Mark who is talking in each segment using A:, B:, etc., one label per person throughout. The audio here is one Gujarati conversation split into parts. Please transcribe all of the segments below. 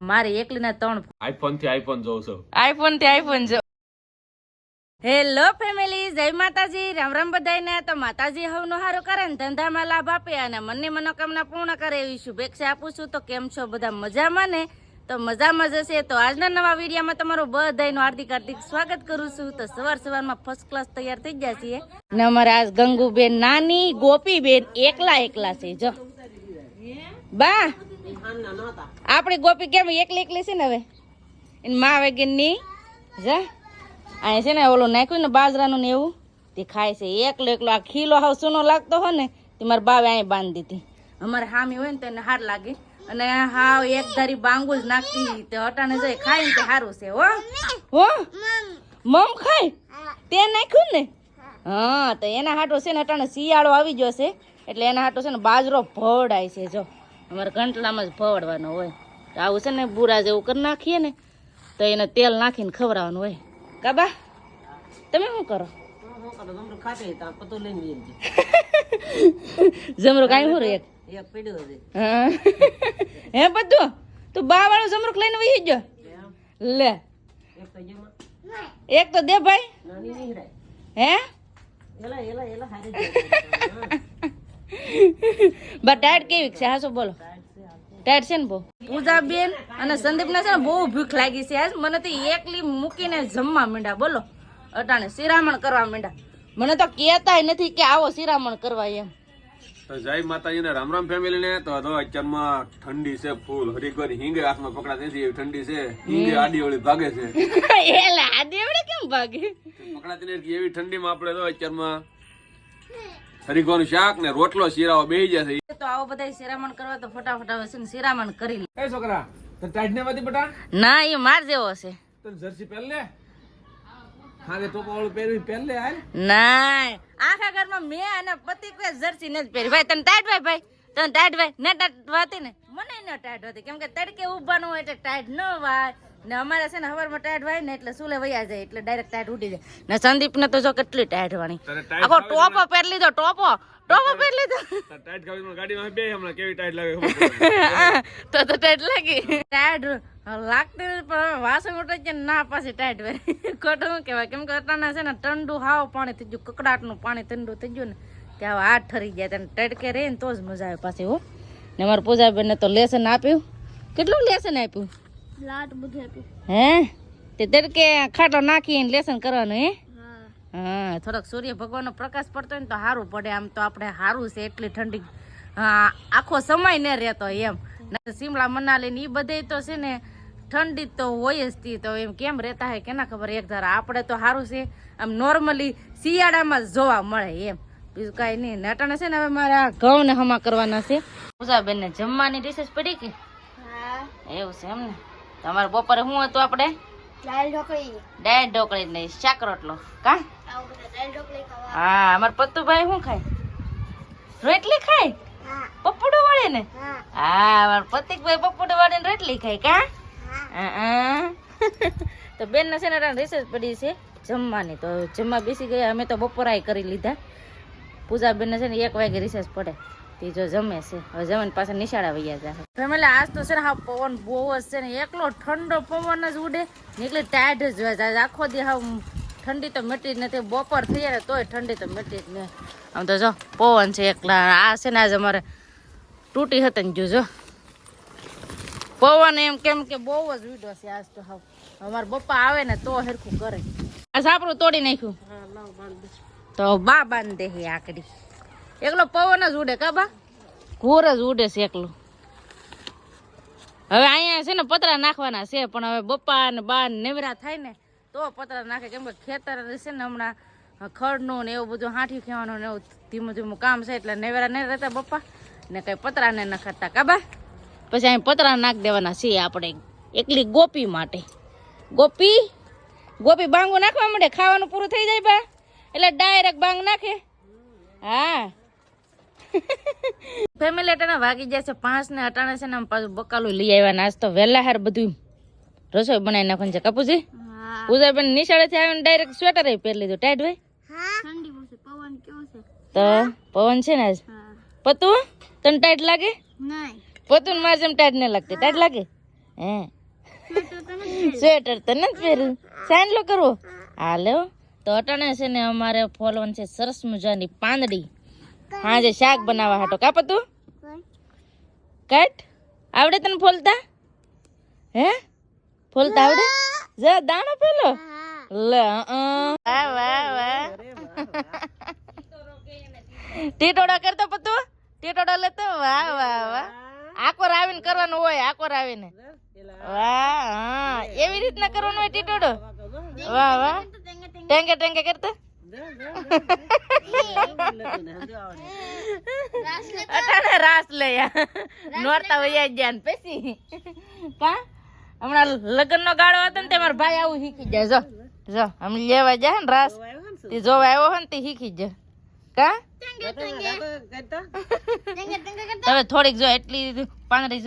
A: મારે એકલીના 3
B: આઈફોન થી આઈફોન જોઉં છું.
A: આઈફોન થી આઈફોન જો. હેલો ફેમિલી, જય માતાજી, રામ રામ બધાને. તો માતાજી હવનો હારો કરે ને ધંધામાં લાભ આપે અને મનની મનોકામના પૂર્ણ કરે એવી શુભેચ્છા આપું છું. તો કેમ છો બધા, મજામાં ને? તો મજામાં જ હશે. તો આજના નવા વિડીયોમાં તમારું બધાનું હાર્દિક હાર્દિક સ્વાગત કરું છું. તો સવારમાં ફર્સ્ટ ક્લાસ તૈયાર થઈ ગયા છીએ ને અમારે આજ ગંગુબેન, નાની ગોપીબેન એકલા છે. જો બા, આપણી ગોપી કેમ એકલી છે ને હવે એની મા વેગીની જા અહીં છે ને ઓલું નાખ્યું ને બાજરાનું ને એવું તે ખાય છે એકલો. આ ખીલો હાવ સૂનો લાગતો હોય ને તે મારા બાવે અહીં બાંધી દીધી. અમારે હામી હોય ને તો એને હાર લાગે અને હાવ એક ધારી બાંગુ જ નાખતી તે અટાણે જાય ખાય ને તે સારું છે. હો મમ ખાય તે નાખ્યું ને? હા, તો એના હાટો છે ને અટાણે શિયાળો આવી ગયો છે એટલે એના હાટો છે ને બાજરો ભવડાય છે. જો અમારે ઘંટલામાં જ ભવડવાનો હોય તો આવું છે ને બુરા જેવું કરી નાખીએ ને તો એને તેલ નાખીને ખવડાવવાનું હોય. કાબા તમે શું કરો? જમરૂક કાંઈ હું એક હે બધું તું બા વાળું જમરૂક લઈને વહી ગયો લે. એક તો દે ભાઈ. હે બા ટાઈટ કેવી છે? હાસો બોલો. ટાઈટ છે ને બહુ? પૂજા બેન અને સંદીપ ને છે ને બહુ ભૂખ લાગી છે આજ. મને તો એકલી મૂકીને જમવા માંડ્યા. બોલો અટાણે શિરામણ કરવા માંડ્યા. મને તો કહેતાય નથી કે આવો શિરામણ કરવા એમ.
B: તો જય માતાજી ને રામ રામ ફેમિલી ને. તો અત્યારમાં ઠંડી છે ફૂલ. હરિદ્વાર હિંગે હાથમાં પકડાતી નથી એવી ઠંડી છે. હિંગે આડી ઓળી ભાગે છે.
A: એલા આડી ઓળી કેમ ભાગે?
B: પકડાતી નથી એવી ઠંડીમાં આપણે તો અત્યારમાં હરિદ્વારનું શાક ને રોટલો શીરાઓ બેહી જશે.
A: તો આવો બધા શિરામણ કરવા તો ફટાફટ આવે છે ને શિરામણ કરી લે.
B: એ છોકરા તને ટાઈટ ને વાતી બટા?
A: ના, એ માર જેવો છે.
B: તને જર્સી પહેર લે. હારે ટોપા વાળું પહેરવી પહેર લે હાલ.
A: ના, આખા ઘરમાં મેં અને પતિ કોઈ જર્સી નથી પહેરી. ભાઈ તને ટાઈટ ભાઈ તને ટાઈટ ભાઈ ને ટાઈટ વાતી ને મને ન ટાઈટ વાતી કેમ કે તડકે ઉભાનું હોય એટલે ટાઈટ ન વાય ને અમારે છે ને હવારમાં ટાઈટ વાય ને એટલે સુલે વયા જાય એટલે ડાયરેક્ટ ટાઈટ ઉડી જાય ને. સંદીપ ને તો જો કેટલી ટાઈટ વાણી આખો ટોપો પહેરી લીધો. ટોપો પહેરી લીધો.
B: ટાઈટ ગાડીમાં ગાડીમાં બે હમણાં કેવી ટાઈટ લાગે
A: તો ટાઈટ લાગી. ટાઈટ લાગતી પણ વાસણ ઉઠે છે ના પાછી ટાઈટ વાય ખોટું શું કહેવાય કેમ કે અટાણા છે ને ઠંડુ હાવ પાણી થઈ ગયું, કકડાટનું પાણી ઠંડુ થઈ ગયું ને ત્યાં હાથ ઠરી જાય તને તડકે રહે ને તો જ મજા આવે પાછી. હો ને અમારા પૂજાબેન ને તો લેસન આપ્યું. કેટલું લેસન આપ્યું? હે તે તડકે ખાટો નાખીને લેસન કરવાનું? હે હા, થોડોક સૂર્ય ભગવાનનો પ્રકાશ પડતો હોય ને તો સારું પડે. આમ તો આપણે સારું છે એટલી ઠંડી આખો સમય ન રહેતો એમ. શિમલા મનાલી ને એ બધે તો છે ને ઠંડી તો હોય જ તી. તો એમ કેમ રહેતા હોય કેના ખબર એક ધારા. આપણે તો સારું છે આમ નોર્મલી શિયાળામાં જ જોવા મળે એમ, બીજું કાંઈ નહીં. નટાણે છે ને હવે મારે આ ઘઉં ને હમા કરવાના છે. પૂજાબેન ને જમવાની ડિશેસ પડી કે એવું છે એમ ને? તમારે બપોરે શું હતું આપણે? દાળ ઢોકળી ને શાક રોટલો. કા હા, અમારે પત્તુભાઈ શું ખાય? રોટલી ખાય? પપ્પુડું વાળે ને? હા, અમારે પતિકભાઈ પપ્પુડું વાળે ને રોટલી ખાય. કા તો બેન ને છે ને રિસેસ પડી છે જમવાની તો જમવા બેસી ગયા. અમે તો બપોરાય કરી લીધા. પૂજાબેન ને છે ને 1 વાગે રિસેસ પડે તે જો જમે છે. હવે જમીને પાછા નિશાળા વૈયા જાય. ફેમિલી આજ તો છે ને હા પવન બહુ જ છે ને એકલો ઠંડો પવન જ ઉડે નીકળે ટાઈટ જ જાય. આખો દી હાવ ઠંડી તો મટી જ નથી. બપોર થઈ જાય તોય ઠંડી તો મટી જ નહીં. આમ તો જો પવન છે એકલા. આ છે ને આજે અમારે તૂટી હતી ને જો પવન એમ કેમ કે બહુ જ ઉડ્યો છે આજ તો. હાવ અમારા પપ્પા આવે ને તો હરખું કરે. આ સાપડું તોડી નાખ્યું તો બા બાંધે હે આકડી. એકલો પવન જ ઉડે. કાબા ઘોર જ ઉડે છે એકલું. હવે અહીંયા છે ને પતરા નાખવાના છે પણ હવે બપ્પા ને બા નેવરા થાય ને તો પતરા નાખે કેમ કે ખેતર છે ને હમણાં ખડનું ને એવું બધું હાંઠી ખેવાનું ને એવું ધીમું ધીમું કામ છે એટલે નેવરા નહીં રહેતા બપ્પા ને કઈ પતરા ને નખાતા. કાબા પછી અહીં પતરા નાખ દેવાના છે આપણે એકલી ગોપી માટે. ગોપી બાંગો નાખવા માંડે. ખાવાનું પૂરું થઈ જાય બા એટલે ડાયરેક્ટ બાંગ નાખે. હા ફેમિલી અટાણા વાગી જાય છે 5 ને અટાણે છે ને પાછું બકાલું લઈ આવ્યા. નાસ્તો તો વહેલા હાર બધું રસોઈ બનાવી નાખવાની છે. કાપુજી પૂજાબેન નિશાળેથી આવીને ડાયરેક્ટ સ્વેટર પહેરી લીધું. ટાઈટ ભાઈ તો પવન છે ને આજ પતું તને ટાઈટ લાગે? પતું મારે જેમ ટાઈટ નહીં લાગતી. ટાઈટ લાગે? હે સ્વેટર તો નથી પહેર્યું સાંડલો કરવો હાલો તો અટાણે છે ને અમારે ફોલવાનું છે સરસ મજાની પાંદડી હાજે શાક બનાવવા હાટો કાપ તું કટ આવડે તને ફોલતા હે ફોલતા આવડે જા દાણો પેલો લે વાહ વાહ વાહ ટીટોડા કરતો પતું ટીટોડા લેતો વાહ વાહ વાહ આકોર આવીને કરવાનું હોય આકોર આવીને વાહ હા એવી રીતના કરવાનું હોય ટીટોડો વાહ વાહ ટેંગે ટેંગે કરતા અટાણે રાસ લે નોરતા વૈયા ગયા ને પછી કા હમણાં લગ્ન નો ગાળો હતો ને તે મારા ભાઈ આવું શીખી જાય જો જો અમે લેવા જાય ને રાસ તે જોવા આવ્યો હોય ને તે શીખી જાય કા હવે થોડીક જો એટલી પાંદડી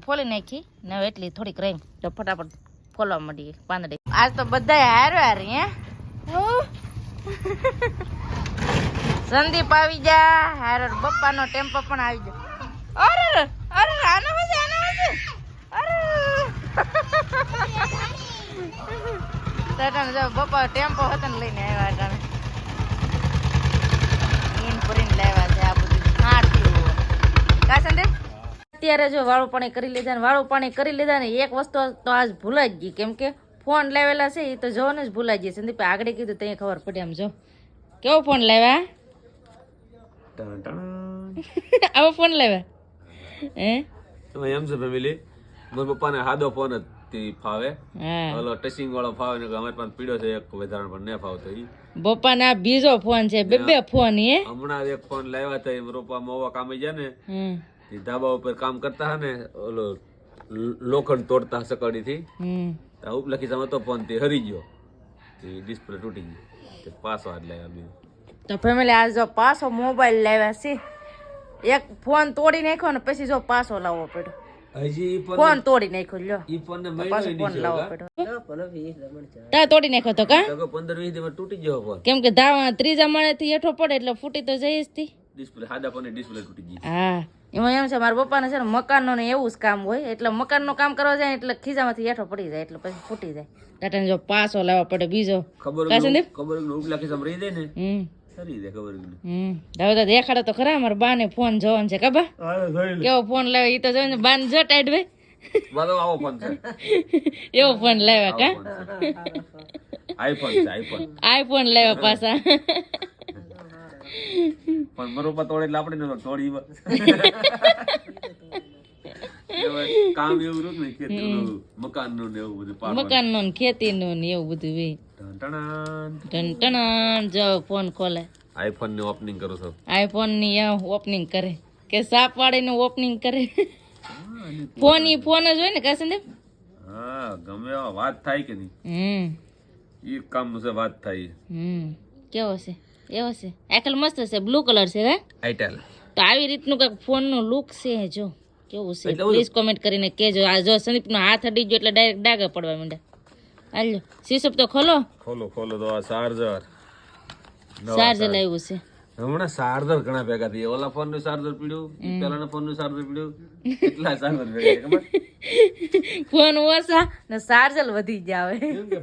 A: ફોલી નાખી ને હવે એટલી થોડીક રહી તો ફટાફટ ફોલવા માંડી પાંદડી આજ તો બધા હારે હારે હે સંદીપ આવી જા હારે બપ્પાનો ટેમ્પો પણ આવી જા અરે અરે આનો હશે અરે તટન જો બપ્પા ટેમ્પો હતો ને લઈને આવ્યા હતા ઈન પૂરીને લાવ્યા છે આ બધું ખાટું કા સંદીપ અત્યારે જો વાળું પાણી કરી લીધા ને વાળું પાણી કરી લીધા ને એક વસ્તુ તો આજ ભૂલાઈ જ ગઈ કેમ કે ફોન લાવેલા છે એ તો જોને જ ભૂલાઈ ગઈ સંદીપ આગળ કીધું ત્યાં ખબર પડી આમ જો કેવો ફોન લાવ્યા આવો ફોન લાવ્યા હે
B: એમ છે ફેમિલી મારા પપ્પાને સાદો ફોન જ ફાવે
A: હા
B: ઓલો ટચિંગ વાળો ફાવે ને અમારી પાસે પીડો છે એક વધારે પણ ન ફાવતો ઈ
A: બપ્પા ના બીજો ફોન છે બે ફોન હે
B: હમણાં એક ફોન લાવ્યા હતા એમ રોપા મોવા કામે ગયા ને તે ધાબા ઉપર કામ કરતા હતા ને ઓલો લોખંડ તોડતા સકડી થી ઉપલખી સામે તો ફોન તે હરી ગયો તે ડિસ્પ્લે તૂટી ગઈ તે પાછો હાથ લાવ્યા
A: તો ફેમિલી આજ જો પાછો મોબાઈલ લાવ્યા છે એક ફોન તોડી નાખ્યો ને પછી જો પાછો લાવવો પડ્યો
B: હજી
A: ફોન તોડી નાખ્યો લ્યો
B: ઈ ફોન ને
A: પાછો
B: મહિનો
A: ફોન લાવવો પડ્યો તા તોડી નાખ્યો તો કા
B: 15-20 દિવસ તૂટી ગયો ફોન
A: કેમ કે ત્રીજા માળે થી હેઠો પડે એટલે ફૂટી તો જઈ જ તી
B: ડિસ્પ્લે સાદા ફોન ની ડિસ્પ્લે તૂટી ગઈ
A: હા એમાં એમ છે મારા પપ્પાને છે ને મકાનનો ને એવું જ કામ હોય એટલે મકાનનું કામ કરવા જાય એટલે ખીજામાંથી હેઠો પડી જાય એટલે પછી ફૂટી જાય ટાટાને જો પાછો લાવવા પડે બીજો
B: ખબર ઉપલખી સામે રહી જાય ને સરી દે ખબર
A: હવે તો દેખાડો તો ખરા મારા બા ને ફોન જોવાનો છે કબા કેવો ફોન લાવે ઈ તો જો ને બાન જો ટાઈટ ભાઈ
B: બાદો આવો ફોન છે
A: એવો ફોન લાવ્યા કા
B: આઈફોન છે
A: આઈફોન લાવ્યા પાછા
B: પણ મરોપા તોડે એટલે આપણે ન તોડી કામ એવું રહ્યું ને ખેતીનું મકાનનું ને એવું બધું
A: મકાનનું ને ખેતીનું ને એવું બધું હોય ટન જો ફોન ખોલે
B: આઈફોન ની ઓપનિંગ કરું છું
A: આઈફોન ની ઓપનિંગ કરે કે સાપ વાળીને ઓપનિંગ કરે ફોન ઈ ફોન જ હોય ને કા સંદીપ
B: હા ગમે એવા વાત થાય કે નહીં ઈ કામ છે વાત થાય
A: કેવો છે એવો છે આકલ મસ્ત છે બ્લુ કલર છે હે
B: આઈટેલ
A: તો આવી રીતનું કઈક ફોન નું લુક છે જો કેવું છે પ્લીઝ કોમેન્ટ કરીને કેજો આ જો સંદીપ નો હાથ અડી ગયો એટલે ડાયરેક્ટ ડાઘા પડવા માંડ્યા હાલો શીશો તો ખોલો
B: તો આ ચાર્જર
A: લાવ્યું છે
B: હમણાં ચાર્જર ઘણા ભેગા થઈ ઓલા ફોન નું ચાર્જર પીડ્યું પેલાના ફોન નું ચાર્જર પીડ્યું કેટલા ચાર્જર ભેગા ખબર
A: ફોન ઓછા ને ચાર્જર વધી જાવે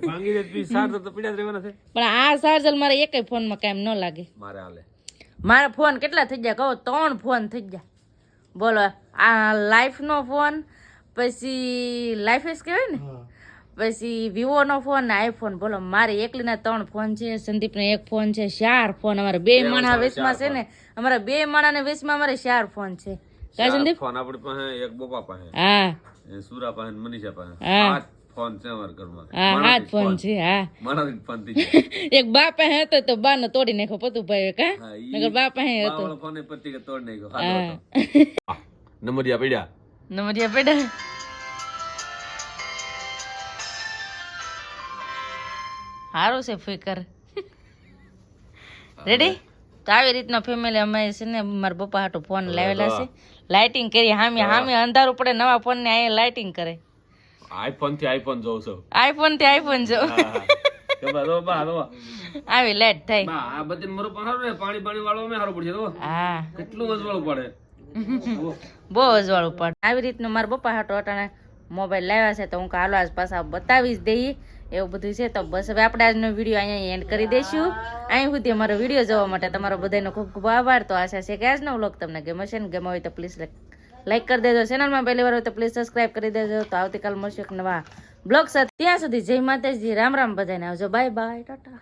B: ભાંગી દે પી ચાર્જર તો પીડ્યા જ રહેવાના છે
A: પણ આ ચાર્જર મારે એકય ફોન માં કામ ન લાગે
B: મારે હાલે
A: મારા ફોન કેટલા થઈ ગયા કહો 3 ફોન થઈ ગયા બોલો આ લાઈફ નો ફોન પછી લાઈફ એસ કહેવાય ને પછી વિવો નો ફોન ને આઈફોન બોલો મારે એકલીના 3 ફોન છે સંદીપ ને 1 ફોન છે 4 ફોન અમારે બે માણા વેચમાં છે ને અમારા બે માણા ને વેચમાં અમારે 4 ફોન છે કા સંદીપ
B: ફોન આપણી પાસે એક બોપા પાસે
A: હા
B: સુરા પાસે મનીષા પાસે
A: હા
B: 8 ફોન છે અમારા ઘરમાં
A: હા 8 ફોન છે હા
B: મારા ફોન થી
A: એક બા પાસે હતો તો બા ને તોડી નાખ્યો પતુભાઈ કા નગર બા પાસે હતો
B: બાવળો ફોન પતિ કે તોડ નાખ્યો હાલો હતો નંબરિયા પડ્યા
A: સારું છે ફિકર રેડી તો આવી રીતના ફેમિલી અમે છે ને મારા પપ્પા હાટુ ફોન લાવેલા છે લાઇટિંગ કરી હામે અંધારું પડે નવા ફોન ને અહીંયા લાઇટિંગ કરે
B: આઈફોન થી આઈફોન જોઉં છું
A: આઈફોન થી આઈફોન જો આવી લાઈટ થાય
B: આ બધી મરો પાણી પાણી વાળો મે સારું પડશે તો
A: હા
B: કેટલું વજવાળું પડે
A: બહુ અજવાળું પડે આવી રીતનું મારા પપ્પા હાટો અટાણે મોબાઈલ લાવ્યા છે તો હું હાલો આજ પાછા બતાવી જ દઈએ એવું બધું છે. તો બસ હવે આપણે આજનો વિડીયો અહીંયા એન્ડ કરી દઈશું. અહીં સુધી અમારો વિડીયો જોવા માટે તમારો બધાનો ખૂબ ખૂબ આભાર. તો આશા છે કે આજનો વ્લોગ તમને ગમે છે ને ગમે હોય તો પ્લીઝ લાઈક કરી દેજો. ચેનલમાં પહેલી વાર હોય તો પ્લીઝ સબસ્ક્રાઈબ કરી દેજો. તો આવતીકાલ મળશું એક નવા બ્લોગ સાથે. ત્યાં સુધી જય માતાજી, રામ રામ બધાને. આવજો, બાય બાય, ટાટા.